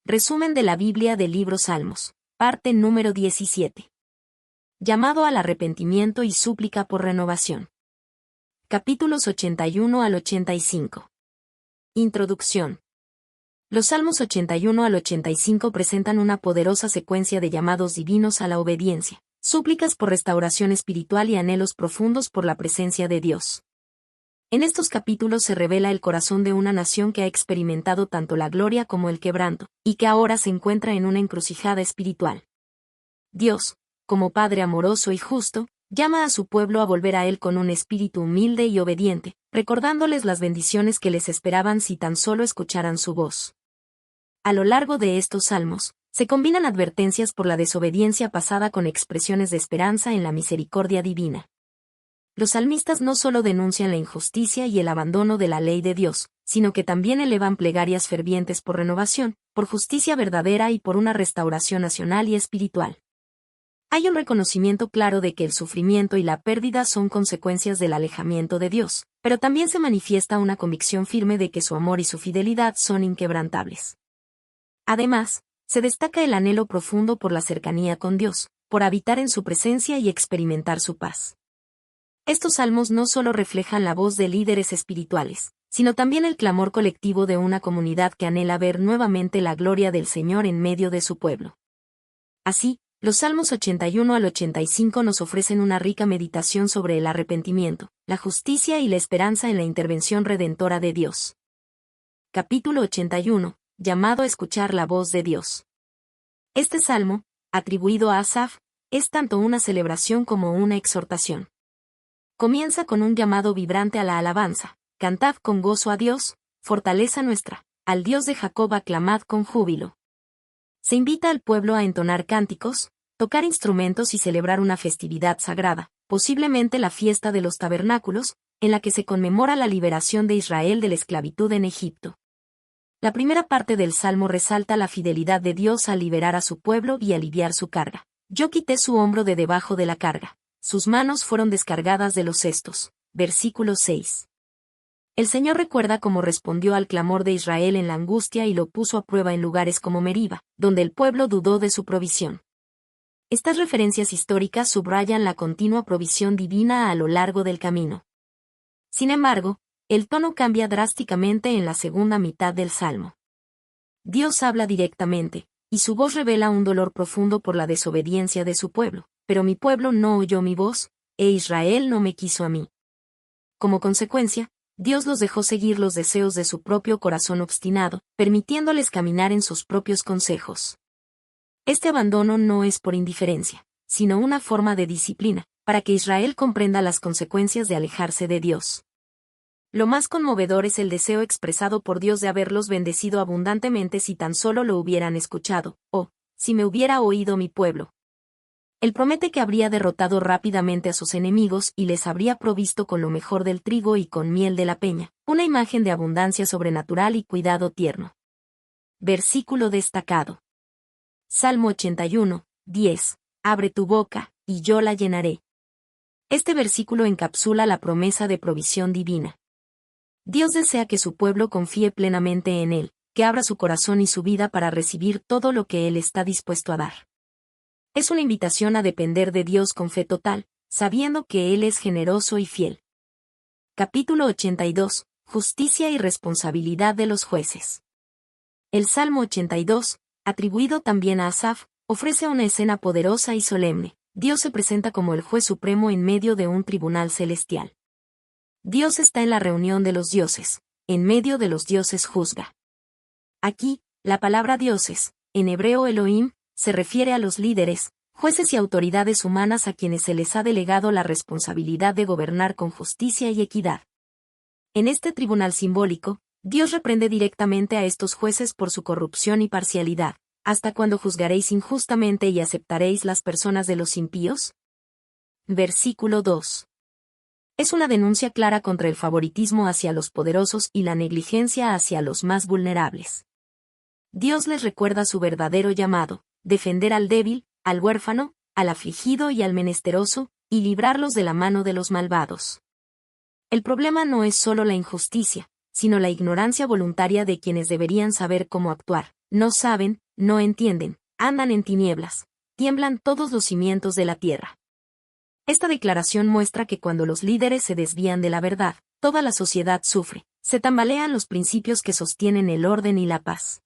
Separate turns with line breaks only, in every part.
Resumen de la Biblia del libro Salmos, parte número 17. Llamado al arrepentimiento y súplica por renovación. Capítulos 81 al 85. Introducción. Los Salmos 81 al 85 presentan una poderosa secuencia de llamados divinos a la obediencia, súplicas por restauración espiritual y anhelos profundos por la presencia de Dios. En estos capítulos se revela el corazón de una nación que ha experimentado tanto la gloria como el quebranto, y que ahora se encuentra en una encrucijada espiritual. Dios, como Padre amoroso y justo, llama a su pueblo a volver a Él con un espíritu humilde y obediente, recordándoles las bendiciones que les esperaban si tan solo escucharan su voz. A lo largo de estos salmos, se combinan advertencias por la desobediencia pasada con expresiones de esperanza en la misericordia divina. Los salmistas no solo denuncian la injusticia y el abandono de la ley de Dios, sino que también elevan plegarias fervientes por renovación, por justicia verdadera y por una restauración nacional y espiritual. Hay un reconocimiento claro de que el sufrimiento y la pérdida son consecuencias del alejamiento de Dios, pero también se manifiesta una convicción firme de que su amor y su fidelidad son inquebrantables. Además, se destaca el anhelo profundo por la cercanía con Dios, por habitar en su presencia y experimentar su paz. Estos salmos no solo reflejan la voz de líderes espirituales, sino también el clamor colectivo de una comunidad que anhela ver nuevamente la gloria del Señor en medio de su pueblo. Así, los Salmos 81 al 85 nos ofrecen una rica meditación sobre el arrepentimiento, la justicia y la esperanza en la intervención redentora de Dios. Capítulo 81, llamado a escuchar la voz de Dios. Este salmo, atribuido a Asaf, es tanto una celebración como una exhortación. Comienza con un llamado vibrante a la alabanza: cantad con gozo a Dios, fortaleza nuestra, al Dios de Jacob aclamad con júbilo. Se invita al pueblo a entonar cánticos, tocar instrumentos y celebrar una festividad sagrada, posiblemente la fiesta de los tabernáculos, en la que se conmemora la liberación de Israel de la esclavitud en Egipto. La primera parte del salmo resalta la fidelidad de Dios al liberar a su pueblo y aliviar su carga. Yo quité su hombro de debajo de la carga. Sus manos fueron descargadas de los cestos. Versículo 6. El Señor recuerda cómo respondió al clamor de Israel en la angustia y lo puso a prueba en lugares como Meriba, donde el pueblo dudó de su provisión. Estas referencias históricas subrayan la continua provisión divina a lo largo del camino. Sin embargo, el tono cambia drásticamente en la segunda mitad del salmo. Dios habla directamente, y su voz revela un dolor profundo por la desobediencia de su pueblo. Pero mi pueblo no oyó mi voz, e Israel no me quiso a mí. Como consecuencia, Dios los dejó seguir los deseos de su propio corazón obstinado, permitiéndoles caminar en sus propios consejos. Este abandono no es por indiferencia, sino una forma de disciplina, para que Israel comprenda las consecuencias de alejarse de Dios. Lo más conmovedor es el deseo expresado por Dios de haberlos bendecido abundantemente si tan solo lo hubieran escuchado, o, si me hubiera oído mi pueblo. Él promete que habría derrotado rápidamente a sus enemigos y les habría provisto con lo mejor del trigo y con miel de la peña, una imagen de abundancia sobrenatural y cuidado tierno. Versículo destacado. Salmo 81, 10. Abre tu boca, y yo la llenaré. Este versículo encapsula la promesa de provisión divina. Dios desea que su pueblo confíe plenamente en Él, que abra su corazón y su vida para recibir todo lo que Él está dispuesto a dar. Es una invitación a depender de Dios con fe total, sabiendo que Él es generoso y fiel. Capítulo 82. Justicia y responsabilidad de los jueces. El Salmo 82, atribuido también a Asaf, ofrece una escena poderosa y solemne. Dios se presenta como el juez supremo en medio de un tribunal celestial. Dios está en la reunión de los dioses, en medio de los dioses juzga. Aquí, la palabra dioses, en hebreo Elohim, se refiere a los líderes, jueces y autoridades humanas a quienes se les ha delegado la responsabilidad de gobernar con justicia y equidad. En este tribunal simbólico, Dios reprende directamente a estos jueces por su corrupción y parcialidad. ¿Hasta cuándo juzgaréis injustamente y aceptaréis las personas de los impíos? Versículo 2. Es una denuncia clara contra el favoritismo hacia los poderosos y la negligencia hacia los más vulnerables. Dios les recuerda su verdadero llamado: defender al débil, al huérfano, al afligido y al menesteroso, y librarlos de la mano de los malvados. El problema no es solo la injusticia, sino la ignorancia voluntaria de quienes deberían saber cómo actuar. no saben, no entienden, andan en tinieblas, tiemblan todos los cimientos de la tierra. Esta declaración muestra que cuando los líderes se desvían de la verdad, toda la sociedad sufre, se tambalean los principios que sostienen el orden y la paz.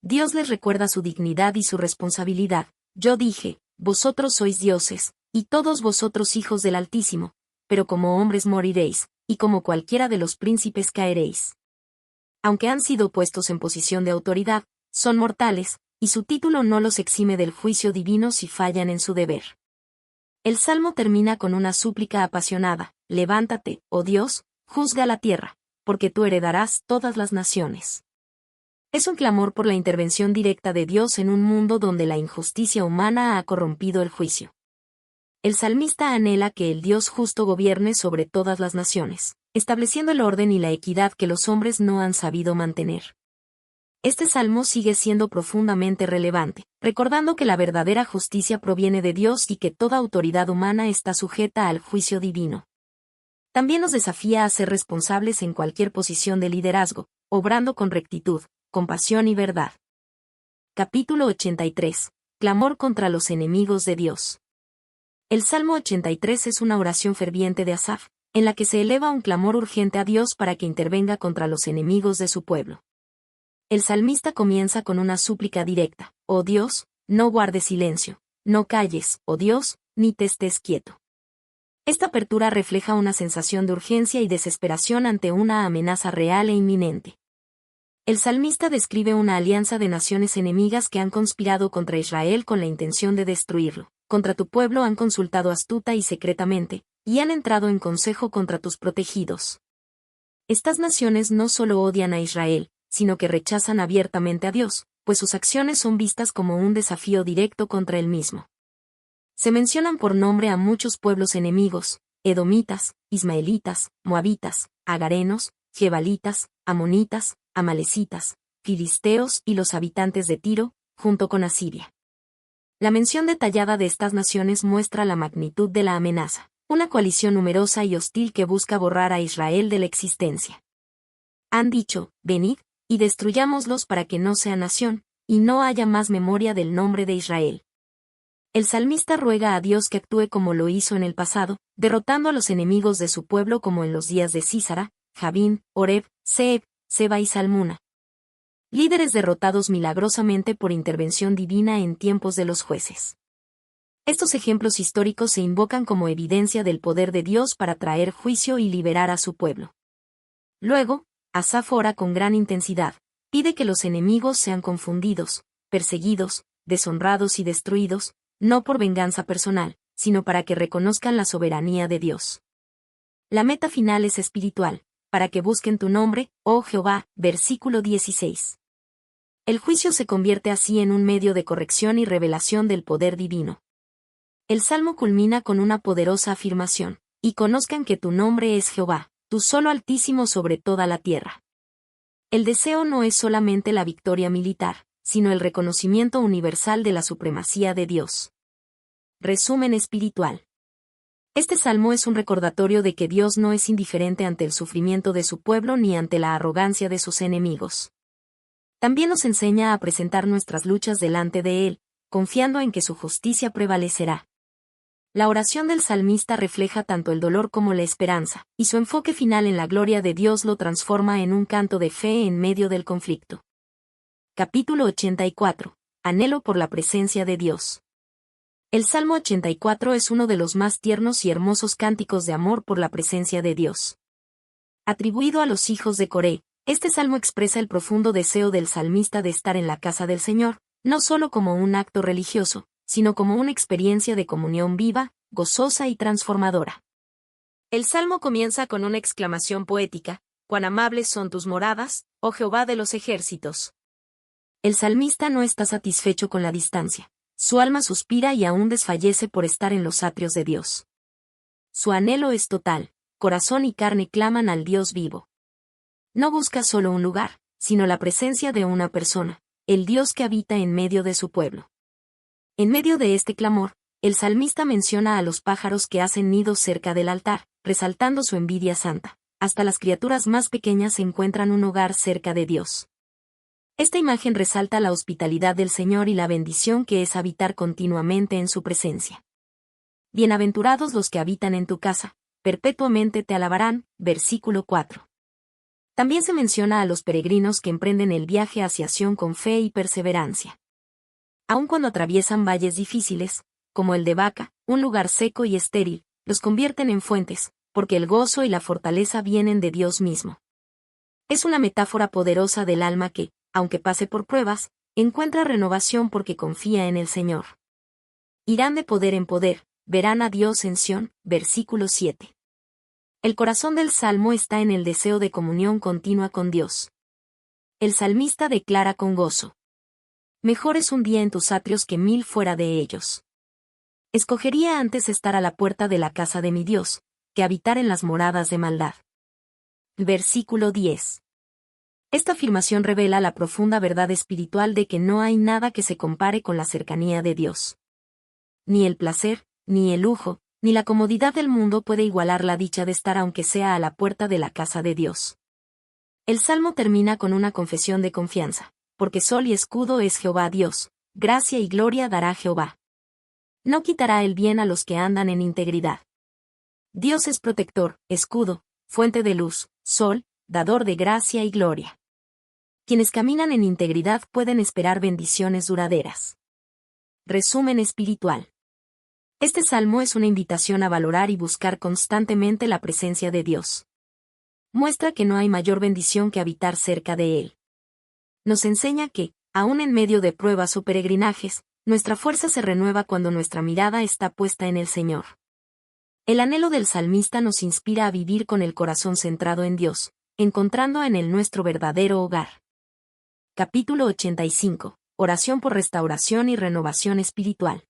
Dios les recuerda su dignidad y su responsabilidad. Yo dije, vosotros sois dioses, y todos vosotros hijos del Altísimo, pero como hombres moriréis, y como cualquiera de los príncipes caeréis. Aunque han sido puestos en posición de autoridad, son mortales, y su título no los exime del juicio divino si fallan en su deber. El salmo termina con una súplica apasionada: levántate, oh Dios, juzga la tierra, porque tú heredarás todas las naciones. Es un clamor por la intervención directa de Dios en un mundo donde la injusticia humana ha corrompido el juicio. El salmista anhela que el Dios justo gobierne sobre todas las naciones, estableciendo el orden y la equidad que los hombres no han sabido mantener. Este salmo sigue siendo profundamente relevante, recordando que la verdadera justicia proviene de Dios y que toda autoridad humana está sujeta al juicio divino. También nos desafía a ser responsables en cualquier posición de liderazgo, obrando con rectitud, compasión y verdad. Capítulo 83. Clamor contra los enemigos de Dios. El Salmo 83 es una oración ferviente de Asaf, en la que se eleva un clamor urgente a Dios para que intervenga contra los enemigos de su pueblo. El salmista comienza con una súplica directa: oh Dios, no guardes silencio, no calles, oh Dios, ni te estés quieto. Esta apertura refleja una sensación de urgencia y desesperación ante una amenaza real e inminente. El salmista describe una alianza de naciones enemigas que han conspirado contra Israel con la intención de destruirlo. Contra tu pueblo han consultado astuta y secretamente, y han entrado en consejo contra tus protegidos. Estas naciones no solo odian a Israel, sino que rechazan abiertamente a Dios, pues sus acciones son vistas como un desafío directo contra él mismo. Se mencionan por nombre a muchos pueblos enemigos: edomitas, ismaelitas, moabitas, agarenos, gebalitas, amonitas, amalecitas, filisteos y los habitantes de Tiro, junto con Asiria. La mención detallada de estas naciones muestra la magnitud de la amenaza, una coalición numerosa y hostil que busca borrar a Israel de la existencia. Han dicho: venid, y destruyámoslos para que no sea nación, y no haya más memoria del nombre de Israel. El salmista ruega a Dios que actúe como lo hizo en el pasado, derrotando a los enemigos de su pueblo como en los días de Sísara, Jabín, Oreb, Zeeb, Seba y Salmuna. Líderes derrotados milagrosamente por intervención divina en tiempos de los jueces. Estos ejemplos históricos se invocan como evidencia del poder de Dios para traer juicio y liberar a su pueblo. Luego, Asaf ora con gran intensidad, pide que los enemigos sean confundidos, perseguidos, deshonrados y destruidos, no por venganza personal, sino para que reconozcan la soberanía de Dios. La meta final es espiritual: para que busquen tu nombre, oh Jehová, versículo 16. El juicio se convierte así en un medio de corrección y revelación del poder divino. El salmo culmina con una poderosa afirmación: y conozcan que tu nombre es Jehová, tú solo Altísimo sobre toda la tierra. El deseo no es solamente la victoria militar, sino el reconocimiento universal de la supremacía de Dios. Resumen espiritual. Este salmo es un recordatorio de que Dios no es indiferente ante el sufrimiento de su pueblo ni ante la arrogancia de sus enemigos. También nos enseña a presentar nuestras luchas delante de Él, confiando en que su justicia prevalecerá. La oración del salmista refleja tanto el dolor como la esperanza, y su enfoque final en la gloria de Dios lo transforma en un canto de fe en medio del conflicto. Capítulo 84. Anhelo por la presencia de Dios. El Salmo 84 es uno de los más tiernos y hermosos cánticos de amor por la presencia de Dios. Atribuido a los hijos de Coré, este salmo expresa el profundo deseo del salmista de estar en la casa del Señor, no solo como un acto religioso, sino como una experiencia de comunión viva, gozosa y transformadora. El salmo comienza con una exclamación poética: «Cuán amables son tus moradas, oh Jehová de los ejércitos». El salmista no está satisfecho con la distancia. Su alma suspira y aún desfallece por estar en los atrios de Dios. Su anhelo es total, corazón y carne claman al Dios vivo. No busca solo un lugar, sino la presencia de una persona, el Dios que habita en medio de su pueblo. En medio de este clamor, el salmista menciona a los pájaros que hacen nidos cerca del altar, resaltando su envidia santa. Hasta las criaturas más pequeñas encuentran un hogar cerca de Dios. Esta imagen resalta la hospitalidad del Señor y la bendición que es habitar continuamente en su presencia. Bienaventurados los que habitan en tu casa, perpetuamente te alabarán. Versículo 4. También se menciona a los peregrinos que emprenden el viaje hacia Sión con fe y perseverancia. Aun cuando atraviesan valles difíciles, como el de Baca, un lugar seco y estéril, los convierten en fuentes, porque el gozo y la fortaleza vienen de Dios mismo. Es una metáfora poderosa del alma que, aunque pase por pruebas, encuentra renovación porque confía en el Señor. Irán de poder en poder, verán a Dios en Sión. Versículo 7. El corazón del Salmo está en el deseo de comunión continua con Dios. El salmista declara con gozo: mejor es un día en tus atrios que 1000 fuera de ellos. Escogería antes estar a la puerta de la casa de mi Dios, que habitar en las moradas de maldad. Versículo 10. Esta afirmación revela la profunda verdad espiritual de que no hay nada que se compare con la cercanía de Dios. Ni el placer, ni el lujo, ni la comodidad del mundo puede igualar la dicha de estar aunque sea a la puerta de la casa de Dios. El Salmo termina con una confesión de confianza, porque sol y escudo es Jehová Dios, gracia y gloria dará Jehová. No quitará el bien a los que andan en integridad. Dios es protector, escudo, fuente de luz, sol, dador de gracia y gloria. Quienes caminan en integridad pueden esperar bendiciones duraderas. Resumen espiritual. Este salmo es una invitación a valorar y buscar constantemente la presencia de Dios. Muestra que no hay mayor bendición que habitar cerca de Él. Nos enseña que, aun en medio de pruebas o peregrinajes, nuestra fuerza se renueva cuando nuestra mirada está puesta en el Señor. El anhelo del salmista nos inspira a vivir con el corazón centrado en Dios, encontrando en Él nuestro verdadero hogar. Capítulo 85. Oración por restauración y renovación espiritual.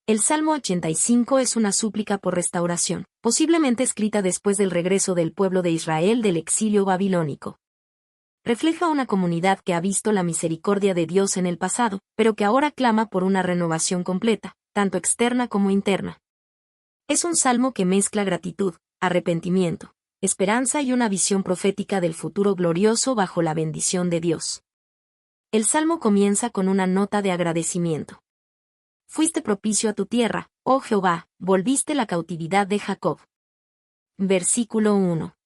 El Salmo 85 es una súplica por restauración, posiblemente escrita después del regreso del pueblo de Israel del exilio babilónico. Refleja una comunidad que ha visto la misericordia de Dios en el pasado, pero que ahora clama por una renovación completa, tanto externa como interna. Es un salmo que mezcla gratitud, arrepentimiento, esperanza y una visión profética del futuro glorioso bajo la bendición de Dios. El salmo comienza con una nota de agradecimiento. Fuiste propicio a tu tierra, oh Jehová, volviste la cautividad de Jacob. Versículo 1.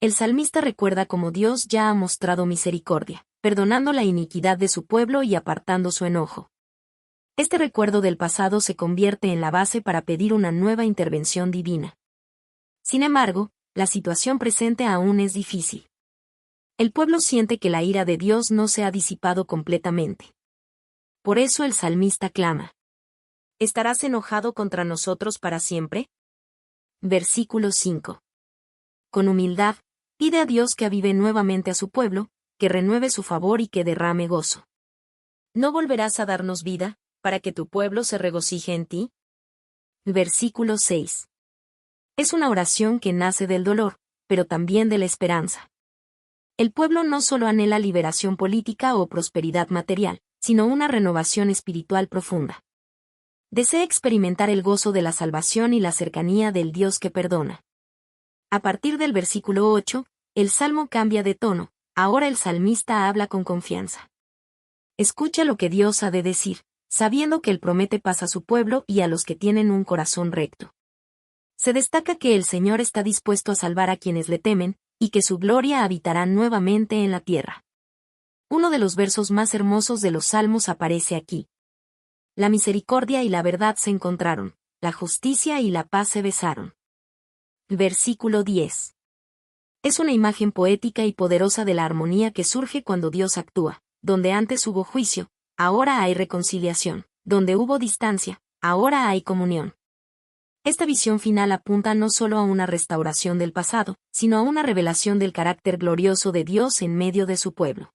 El salmista recuerda cómo Dios ya ha mostrado misericordia, perdonando la iniquidad de su pueblo y apartando su enojo. Este recuerdo del pasado se convierte en la base para pedir una nueva intervención divina. Sin embargo, la situación presente aún es difícil. El pueblo siente que la ira de Dios no se ha disipado completamente. Por eso el salmista clama: ¿estarás enojado contra nosotros para siempre? Versículo 5. Con humildad, pide a Dios que avive nuevamente a su pueblo, que renueve su favor y que derrame gozo. ¿No volverás a darnos vida, para que tu pueblo se regocije en ti? Versículo 6. Es una oración que nace del dolor, pero también de la esperanza. El pueblo no solo anhela liberación política o prosperidad material, sino una renovación espiritual profunda. Desea experimentar el gozo de la salvación y la cercanía del Dios que perdona. A partir del versículo 8, el salmo cambia de tono, ahora el salmista habla con confianza. Escucha lo que Dios ha de decir, sabiendo que Él promete paz a su pueblo y a los que tienen un corazón recto. Se destaca que el Señor está dispuesto a salvar a quienes le temen, y que su gloria habitará nuevamente en la tierra. Uno de los versos más hermosos de los Salmos aparece aquí. La misericordia y la verdad se encontraron, la justicia y la paz se besaron. Versículo 10. Es una imagen poética y poderosa de la armonía que surge cuando Dios actúa. Donde antes hubo juicio, ahora hay reconciliación. Donde hubo distancia, ahora hay comunión. Esta visión final apunta no solo a una restauración del pasado, sino a una revelación del carácter glorioso de Dios en medio de su pueblo.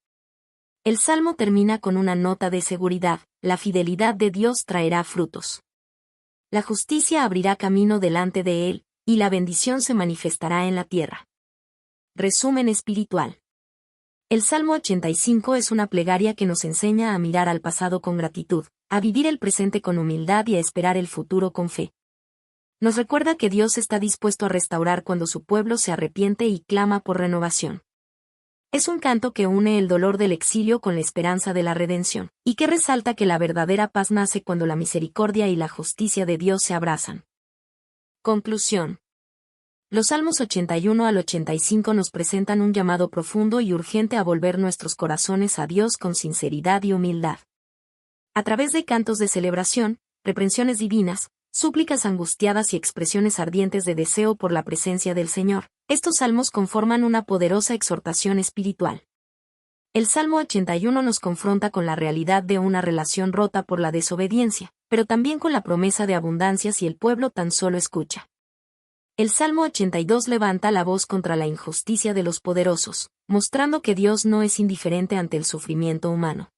El salmo termina con una nota de seguridad: la fidelidad de Dios traerá frutos. La justicia abrirá camino delante de él, y la bendición se manifestará en la tierra. Resumen espiritual. El Salmo 85 es una plegaria que nos enseña a mirar al pasado con gratitud, a vivir el presente con humildad y a esperar el futuro con fe. Nos recuerda que Dios está dispuesto a restaurar cuando su pueblo se arrepiente y clama por renovación. Es un canto que une el dolor del exilio con la esperanza de la redención, y que resalta que la verdadera paz nace cuando la misericordia y la justicia de Dios se abrazan. Conclusión. Los Salmos 81 al 85 nos presentan un llamado profundo y urgente a volver nuestros corazones a Dios con sinceridad y humildad. A través de cantos de celebración, reprensiones divinas, súplicas angustiadas y expresiones ardientes de deseo por la presencia del Señor, estos salmos conforman una poderosa exhortación espiritual. El Salmo 81 nos confronta con la realidad de una relación rota por la desobediencia, pero también con la promesa de abundancia si el pueblo tan solo escucha. El Salmo 82 levanta la voz contra la injusticia de los poderosos, mostrando que Dios no es indiferente ante el sufrimiento humano.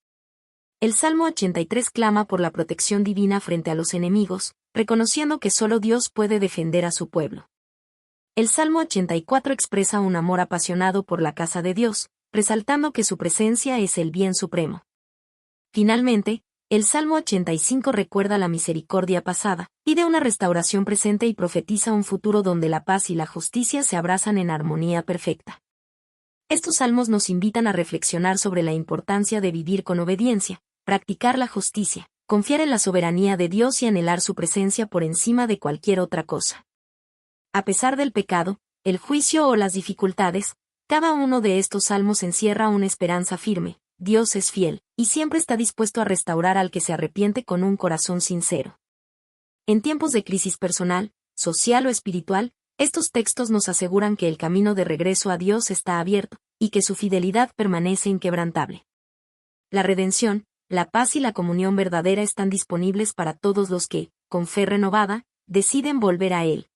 El Salmo 83 clama por la protección divina frente a los enemigos, reconociendo que solo Dios puede defender a su pueblo. El Salmo 84 expresa un amor apasionado por la casa de Dios, resaltando que su presencia es el bien supremo. Finalmente, el Salmo 85 recuerda la misericordia pasada, pide una restauración presente y profetiza un futuro donde la paz y la justicia se abrazan en armonía perfecta. Estos salmos nos invitan a reflexionar sobre la importancia de vivir con obediencia, practicar la justicia, confiar en la soberanía de Dios y anhelar su presencia por encima de cualquier otra cosa. A pesar del pecado, el juicio o las dificultades, cada uno de estos salmos encierra una esperanza firme. Dios es fiel, y siempre está dispuesto a restaurar al que se arrepiente con un corazón sincero. En tiempos de crisis personal, social o espiritual, estos textos nos aseguran que el camino de regreso a Dios está abierto, y que su fidelidad permanece inquebrantable. La redención, la paz y la comunión verdadera están disponibles para todos los que, con fe renovada, deciden volver a Él.